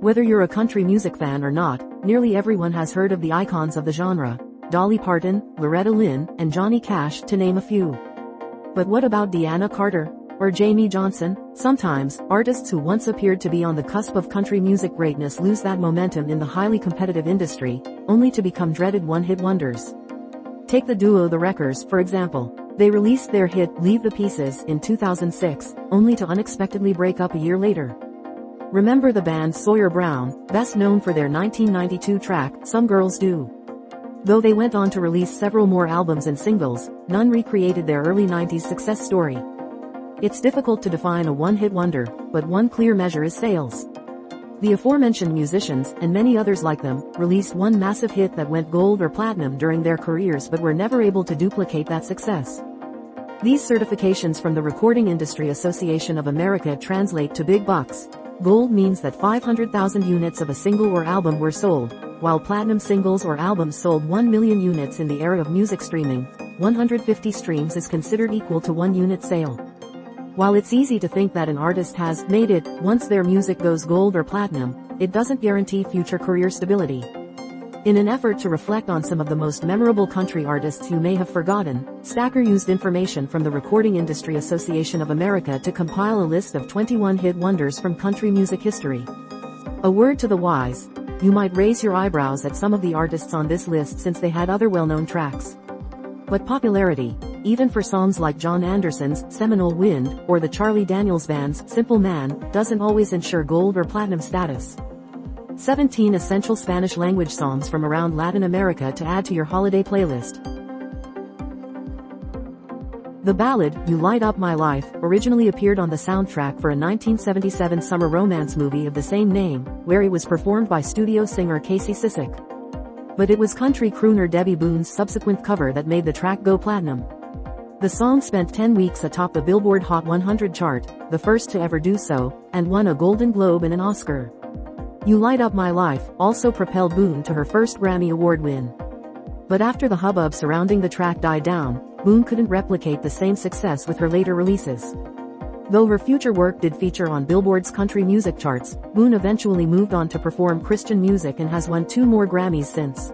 Whether you're a country music fan or not, nearly everyone has heard of the icons of the genre: Dolly Parton, Loretta Lynn, and Johnny Cash, to name a few. But what about Deana Carter? Or Jamey Johnson? Sometimes, artists who once appeared to be on the cusp of country music greatness lose that momentum in the highly competitive industry, only to become dreaded one-hit wonders. Take the duo The Wreckers, for example. They released their hit Leave the Pieces in 2006, only to unexpectedly break up a year later. Remember the band Sawyer Brown, best known for their 1992 track, Some Girls Do. Though they went on to release several more albums and singles, none recreated their early 90s success story. It's difficult to define a one-hit wonder, but one clear measure is sales. The aforementioned musicians, and many others like them, released one massive hit that went gold or platinum during their careers but were never able to duplicate that success. These certifications from the Recording Industry Association of America translate to big bucks. Gold means that 500,000 units of a single or album were sold, while platinum singles or albums sold 1 million units. In the era of music streaming, 150 streams is considered equal to 1 unit sale. While it's easy to think that an artist has made it once their music goes gold or platinum, it doesn't guarantee future career stability. In an effort to reflect on some of the most memorable country artists you may have forgotten, Stacker used information from the Recording Industry Association of America to compile a list of 21 hit wonders from country music history. A word to the wise: you might raise your eyebrows at some of the artists on this list since they had other well-known tracks. But popularity, even for songs like John Anderson's Seminole Wind, or the Charlie Daniels Band's Simple Man, doesn't always ensure gold or platinum status. 17 essential Spanish-language songs from around Latin America to add to your holiday playlist. The ballad, You Light Up My Life, originally appeared on the soundtrack for a 1977 summer romance movie of the same name, where it was performed by studio singer Casey Sissick. But it was country crooner Debbie Boone's subsequent cover that made the track go platinum. The song spent 10 weeks atop the Billboard Hot 100 chart, the first to ever do so, and won a Golden Globe and an Oscar. You Light Up My Life also propelled Boone to her first Grammy Award win. But after the hubbub surrounding the track died down, Boone couldn't replicate the same success with her later releases. Though her future work did feature on Billboard's country music charts, Boone eventually moved on to perform Christian music and has won 2 more Grammys since.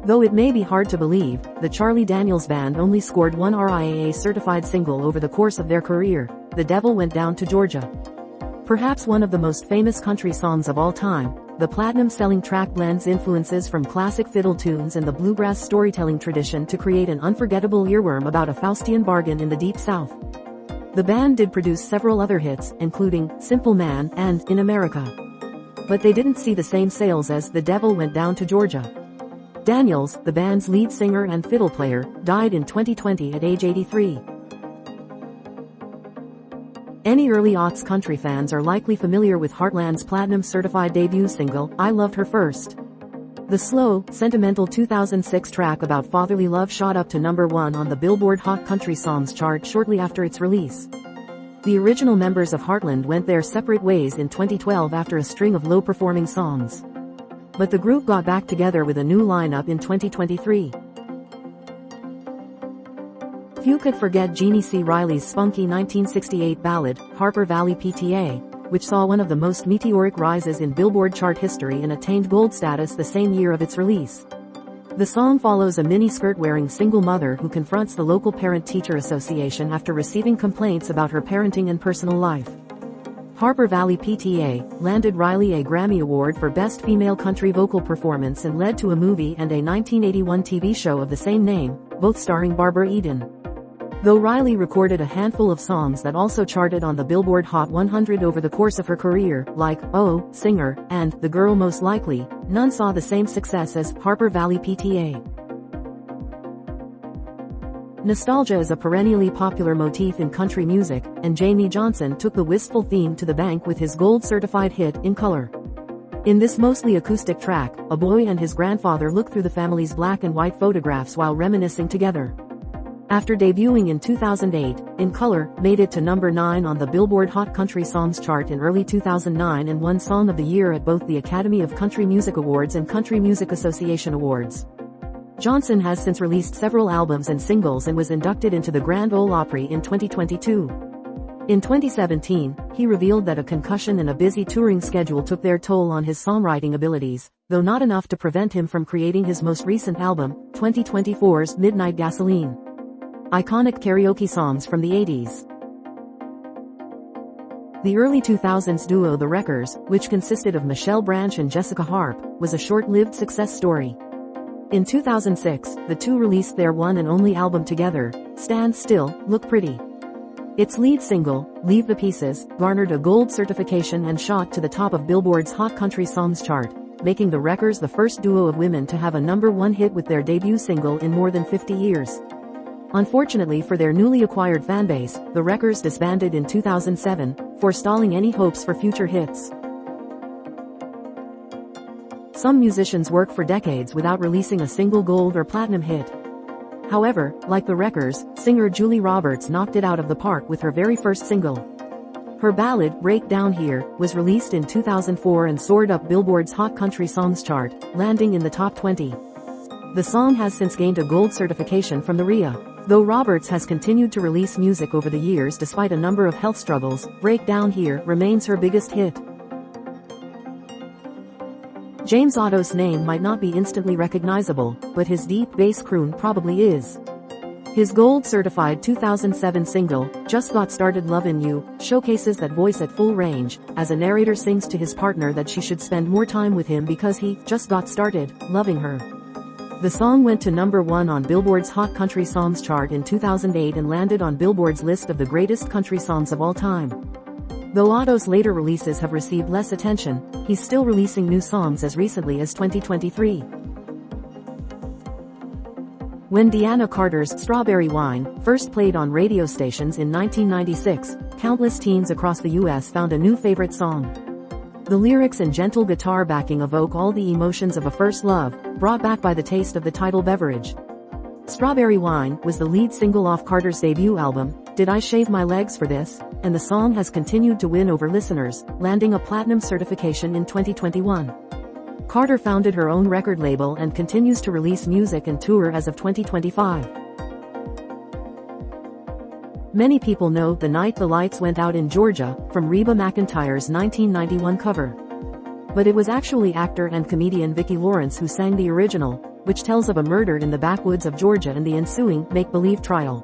Though it may be hard to believe, the Charlie Daniels Band only scored 1 RIAA-certified single over the course of their career, The Devil Went Down to Georgia. Perhaps one of the most famous country songs of all time, the platinum-selling track blends influences from classic fiddle tunes and the bluegrass storytelling tradition to create an unforgettable earworm about a Faustian bargain in the Deep South. The band did produce several other hits, including Simple Man and In America. But they didn't see the same sales as The Devil Went Down to Georgia. Daniels, the band's lead singer and fiddle player, died in 2020 at age 83. Any early aughts country fans are likely familiar with Heartland's platinum-certified debut single, I Loved Her First. The slow, sentimental 2006 track about fatherly love shot up to number 1 on the Billboard Hot Country Songs chart shortly after its release. The original members of Heartland went their separate ways in 2012 after a string of low-performing songs. But the group got back together with a new lineup in 2023. Few could forget Jeannie C. Riley's spunky 1968 ballad, Harper Valley PTA, which saw one of the most meteoric rises in Billboard chart history and attained gold status the same year of its release. The song follows a miniskirt-wearing single mother who confronts the local parent-teacher association after receiving complaints about her parenting and personal life. Harper Valley PTA landed Riley a Grammy Award for Best Female Country Vocal Performance and led to a movie and a 1981 TV show of the same name, both starring Barbara Eden. Though Riley recorded a handful of songs that also charted on the Billboard Hot 100 over the course of her career, like Oh, Singer, and The Girl Most Likely, none saw the same success as Harper Valley PTA. Nostalgia is a perennially popular motif in country music, and Jamey Johnson took the wistful theme to the bank with his gold-certified hit, In Color. In this mostly acoustic track, a boy and his grandfather look through the family's black and white photographs while reminiscing together. After debuting in 2008, In Color made it to number 9 on the Billboard Hot Country Songs chart in early 2009 and won Song of the Year at both the Academy of Country Music Awards and Country Music Association Awards. Johnson has since released several albums and singles and was inducted into the Grand Ole Opry in 2022. In 2017, he revealed that a concussion and a busy touring schedule took their toll on his songwriting abilities, though not enough to prevent him from creating his most recent album, 2024's Midnight Gasoline. Iconic karaoke songs from the 80s. The early 2000s duo The Wreckers, which consisted of Michelle Branch and Jessica Harp, was a short-lived success story. In 2006, the two released their one and only album together, Stand Still, Look Pretty. Its lead single, Leave the Pieces, garnered a gold certification and shot to the top of Billboard's Hot Country Songs chart, making the Wreckers the first duo of women to have a #1 hit with their debut single in more than 50 years. Unfortunately for their newly acquired fanbase, the Wreckers disbanded in 2007, forestalling any hopes for future hits. Some musicians work for decades without releasing a single gold or platinum hit. However, like the Wreckers, singer Julie Roberts knocked it out of the park with her very first single. Her ballad, Break Down Here, was released in 2004 and soared up Billboard's Hot Country Songs chart, landing in the top 20. The song has since gained a gold certification from the RIA. Though Roberts has continued to release music over the years despite a number of health struggles, Break Down Here remains her biggest hit. James Otto's name might not be instantly recognizable, but his deep bass croon probably is. His gold-certified 2007 single, Just Got Started Lovin' You, showcases that voice at full range, as a narrator sings to his partner that she should spend more time with him because he just got started loving her. The song went to #1 on Billboard's Hot Country Songs chart in 2008 and landed on Billboard's list of the greatest country songs of all time. Though Otto's later releases have received less attention, he's still releasing new songs as recently as 2023. When Deana Carter's Strawberry Wine first played on radio stations in 1996, countless teens across the U.S. found a new favorite song. The lyrics and gentle guitar backing evoke all the emotions of a first love, brought back by the taste of the title beverage. Strawberry Wine was the lead single off Carter's debut album, Did I Shave My Legs for This?, and the song has continued to win over listeners, landing a platinum certification in 2021. Carter founded her own record label and continues to release music and tour as of 2025. Many people know The Night the Lights Went Out in Georgia, from Reba McEntire's 1991 cover. But it was actually actor and comedian Vicki Lawrence who sang the original, which tells of a murder in the backwoods of Georgia and the ensuing make-believe trial.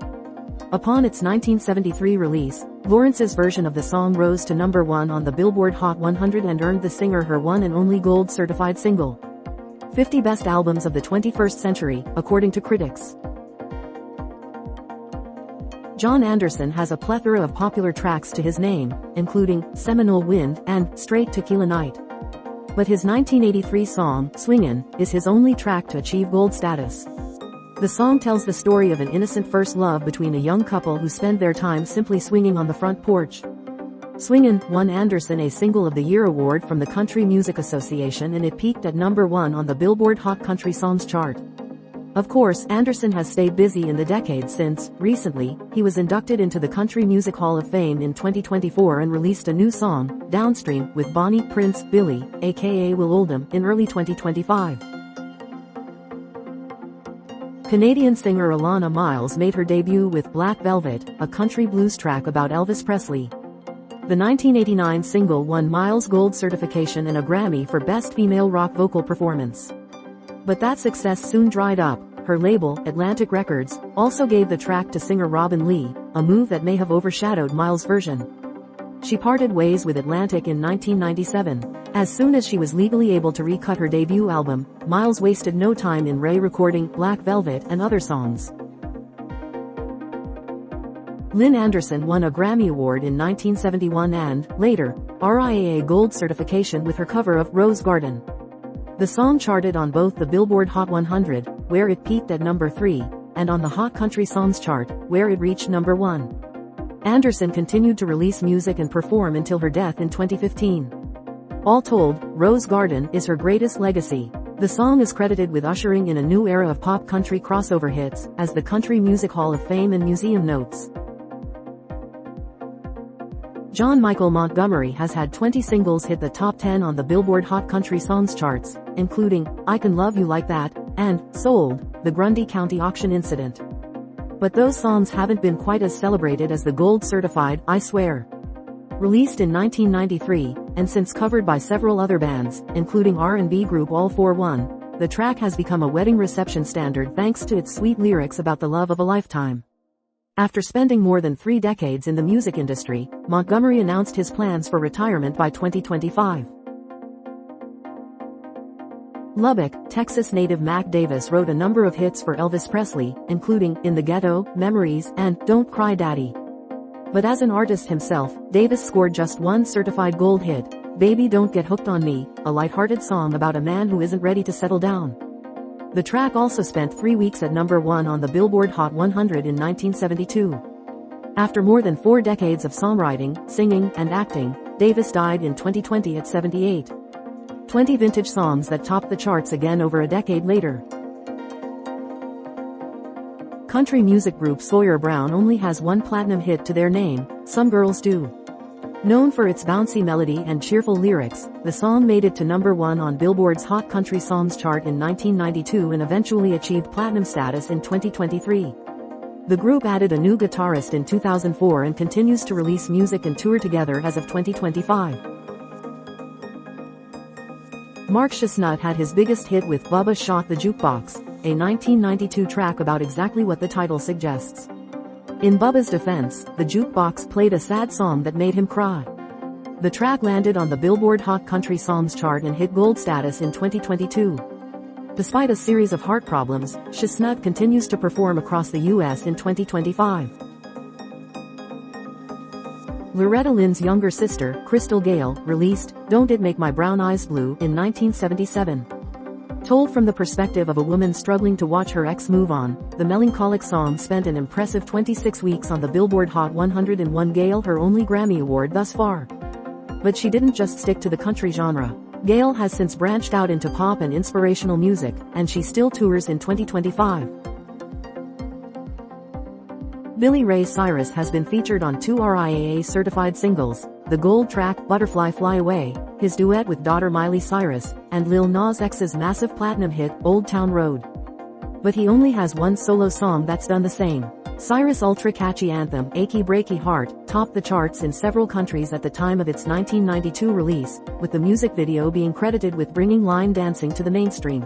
Upon its 1973 release, Lawrence's version of the song rose to #1 on the Billboard Hot 100 and earned the singer her one and only gold-certified single. 50 Best Albums of the 21st Century, according to critics. John Anderson has a plethora of popular tracks to his name, including Seminole Wind and Straight Tequila Night. But his 1983 song, Swingin', is his only track to achieve gold status. The song tells the story of an innocent first love between a young couple who spend their time simply swinging on the front porch. Swingin' won Anderson a Single of the Year award from the Country Music Association and it peaked at #1 on the Billboard Hot Country Songs chart. Of course, Anderson has stayed busy in the decades since, recently, he was inducted into the Country Music Hall of Fame in 2024 and released a new song, Downstream, with Bonnie Prince Billy, aka Will Oldham, in early 2025. Canadian singer Alannah Myles made her debut with Black Velvet, a country blues track about Elvis Presley. The 1989 single won Myles gold certification and a Grammy for Best Female Rock Vocal Performance. But that success soon dried up. Her label, Atlantic Records, also gave the track to singer Robin Lee, a move that may have overshadowed Myles' version. She parted ways with Atlantic in 1997. As soon as she was legally able to recut her debut album, Myles wasted no time in re-recording Black Velvet and other songs. Lynn Anderson won a Grammy Award in 1971 and, later, RIAA Gold certification with her cover of Rose Garden. The song charted on both the Billboard Hot 100, where it peaked at #3, and on the Hot Country Songs chart, where it reached #1. Anderson continued to release music and perform until her death in 2015. All told, Rose Garden is her greatest legacy. The song is credited with ushering in a new era of pop country crossover hits, as the Country Music Hall of Fame and Museum notes. John Michael Montgomery has had 20 singles hit the top 10 on the Billboard Hot Country Songs charts, including I Can Love You Like That, and Sold, the Grundy County auction incident. But those songs haven't been quite as celebrated as the gold-certified I Swear. Released in 1993, and since covered by several other bands, including R&B group All-4-One, the track has become a wedding reception standard thanks to its sweet lyrics about the love of a lifetime. After spending more than 3 decades in the music industry, Montgomery announced his plans for retirement by 2025. Lubbock, Texas native Mac Davis wrote a number of hits for Elvis Presley, including In the Ghetto, Memories, and Don't Cry Daddy. But as an artist himself, Davis scored just one certified gold hit, Baby Don't Get Hooked on Me, a lighthearted song about a man who isn't ready to settle down. The track also spent 3 weeks at number 1 on the Billboard Hot 100 in 1972. After more than 4 decades of songwriting, singing, and acting, Davis died in 2020 at 78. 20 vintage songs that topped the charts again over a decade later. Country music group Sawyer Brown only has one platinum hit to their name, Some Girls Do. Known for its bouncy melody and cheerful lyrics, the song made it to number 1 on Billboard's Hot Country Songs chart in 1992 and eventually achieved platinum status in 2023. The group added a new guitarist in 2004 and continues to release music and tour together as of 2025. Mark Chesnutt had his biggest hit with Bubba Shot the Jukebox, a 1992 track about exactly what the title suggests. In Bubba's defense, the jukebox played a sad song that made him cry. The track landed on the Billboard Hot Country Songs chart and hit gold status in 2022. Despite a series of heart problems, Chesnutt continues to perform across the U.S. in 2025. Loretta Lynn's younger sister, Crystal Gayle, released Don't It Make My Brown Eyes Blue in 1977. Told from the perspective of a woman struggling to watch her ex move on, the melancholic song spent an impressive 26 weeks on the Billboard Hot 100 and won Gayle her only Grammy Award thus far. But she didn't just stick to the country genre. Gayle has since branched out into pop and inspirational music, and she still tours in 2025. Billy Ray Cyrus has been featured on 2 RIAA-certified singles, the gold track Butterfly Fly Away, his duet with daughter Miley Cyrus, and Lil Nas X's massive platinum hit, Old Town Road. But he only has one solo song that's done the same. Cyrus' ultra-catchy anthem, Achy Breaky Heart, topped the charts in several countries at the time of its 1992 release, with the music video being credited with bringing line dancing to the mainstream.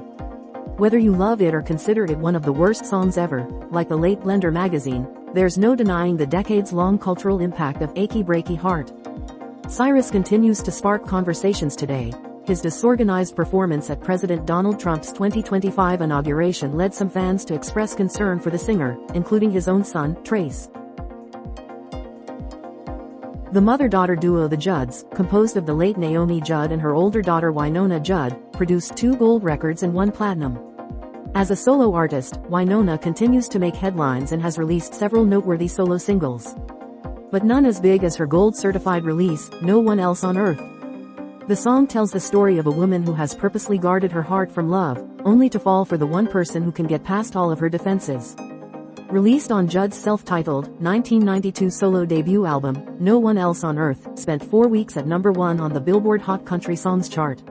Whether you love it or consider it one of the worst songs ever, like the late Blender magazine, there's no denying the decades-long cultural impact of Achy Breaky Heart. Cyrus continues to spark conversations today. His disorganized performance at President Donald Trump's 2025 inauguration led some fans to express concern for the singer, including his own son, Trace. The mother-daughter duo The Judds, composed of the late Naomi Judd and her older daughter Wynonna Judd, produced 2 gold records and 1 platinum. As a solo artist, Wynonna continues to make headlines and has released several noteworthy solo singles. But none as big as her gold-certified release, No One Else on Earth. The song tells the story of a woman who has purposely guarded her heart from love, only to fall for the one person who can get past all of her defenses. Released on Judd's self-titled, 1992 solo debut album, No One Else on Earth, spent 4 weeks at number 1 on the Billboard Hot Country Songs chart.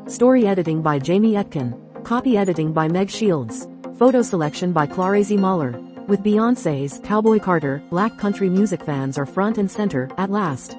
Story editing by Jamie Etkin. Copy editing by Meg Shields. Photo selection by Clarice Mahler. With Beyoncé's Cowboy Carter, Black country music fans are front and center, at last.